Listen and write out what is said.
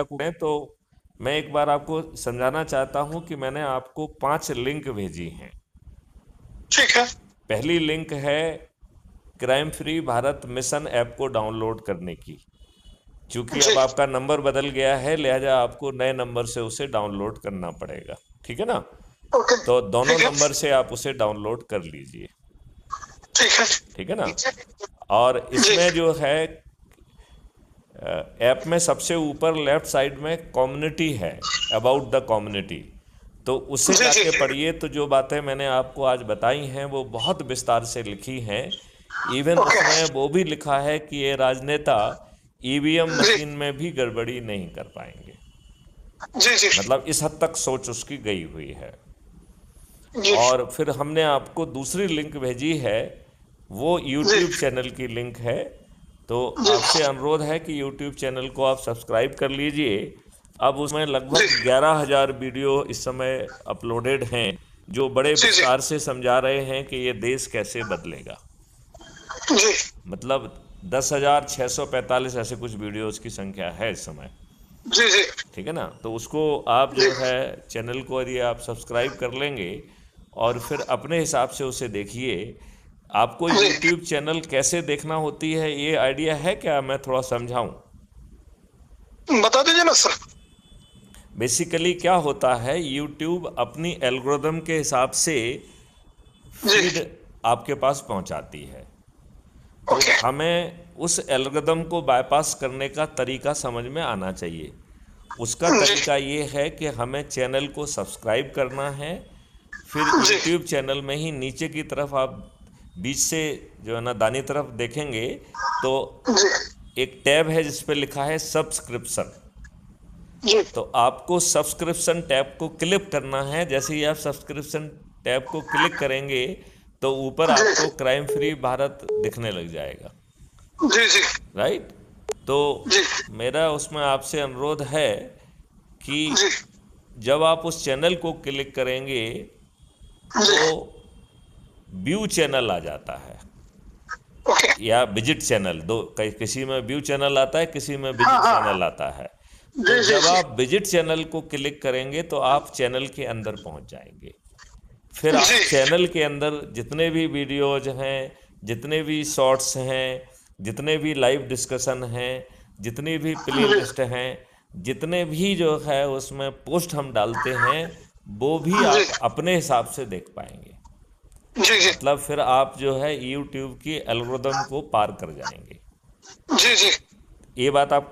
करें तो मैं एक बार आपको समझाना चाहता हूं कि मैंने आपको 5 लिंक भेजी हैं। ठीक है। पहली लिंक है crime free Bharat mission app को डाउनलोड करने की। चूंकि जी। अब आपका नंबर बदल गया है, लिहाजा आपको नए नंबर से उसे डाउनलोड करना पड़ेगा। ठीक है ना? ओके। तो दोनों ठीक है। नंबर से आप उसे डाउनलोड कर लीजिए। ठीक है। ठीक है ना? और जी। इसमें जो है ऐप में सबसे ऊपर लेफ्ट साइड में कम्युनिटी है, अबाउट द कम्युनिटी। तो उसे जी। जी। जाके पढ़िए, तो जो बातें मैंने आपको आज बताई हैं वो बहुत विस्तार से लिखी हैं। Even okay. उसमें वो भी लिखा है कि ये राजनेता ईवीएम जी। मशीन में भी गड़बड़ी नहीं कर पाएंगे। जी। जी। मतलब इस हद तक सोच उसकी गई हुई है। जी। और फिर हमने आपको दूसरी लिंक भेजी है, वो जी। यूट्यूब चैनल की लिंक है। तो जी। आपसे अनुरोध है कि यूट्यूब चैनल को आप सब्सक्राइब कर लीजिए। अब उसमें जी। लगभग 11,000 वीडियो इस समय अपलोडेड हैं, जो बड़े जी। जी। विस्तार से समझा रहे हैं कि ये देश कैसे बदलेगा। जी। मतलब 10,645 ऐसे कुछ वीडियोस की संख्या है इस समय। जी। जी। ठीक है ना? तो उसको आप जो है चैनल को यदि आप सब्सक्राइब कर लेंगे और फिर अपने हिसाब से उसे देखिए। आपको जी। यूट्यूब चैनल कैसे देखना होती है ये आइडिया है क्या? मैं थोड़ा समझाऊं। बता दीजिए ना सर। बेसिकली क्या होता है, यूट्यूब अपनी एल्गोरिदम के हिसाब से जी। फीड आपके पास पहुंचाती है। तो ओके। हमें उस एल्गोरिदम को बाईपास करने का तरीका समझ में आना चाहिए। उसका जी। तरीका ये है कि हमें चैनल को सब्सक्राइब करना है। फिर जी। यूट्यूब चैनल में ही नीचे की तरफ आप बीच से जो है ना दानी तरफ देखेंगे, तो जी। एक टैब है जिस पे लिखा है सब्सक्रिप्शन। जी। तो आपको सब्सक्रिप्शन टैब को क्लिक करना है। जैसे ही आप सब्सक्रिप्शन टैब को क्लिक करेंगे तो ऊपर आपको जी। क्राइम फ्री भारत दिखने लग जाएगा। जी। जी। राइट? तो जी। मेरा उसमें आपसे अनुरोध है कि जी। जब आप उस चैनल को क्लिक करेंगे जी। तो व्यू चैनल आ जाता है ओके। या विजिट चैनल, दो किसी में व्यू चैनल आता है, किसी में हाँ विजिट हाँ। चैनल आता है। तो जी। जी। जब जी। आप विजिट चैनल को क्लिक करेंगे तो आप चैनल के अंदर पहुंच जाएंगे। फिर जी। आप चैनल के अंदर जितने भी वीडियोज हैं, जितने भी शॉर्ट्स हैं, जितने भी लाइव डिस्कशन हैं, जितनी भी प्ले जी। लिस्ट हैं, जितने भी जो है उसमें पोस्ट हम डालते हैं, वो भी जी। आप अपने हिसाब से देख पाएंगे। जी। जी। मतलब फिर आप जो है यूट्यूब की एल्गोरिदम को पार कर जाएंगे। जी। जी। ये बात आपको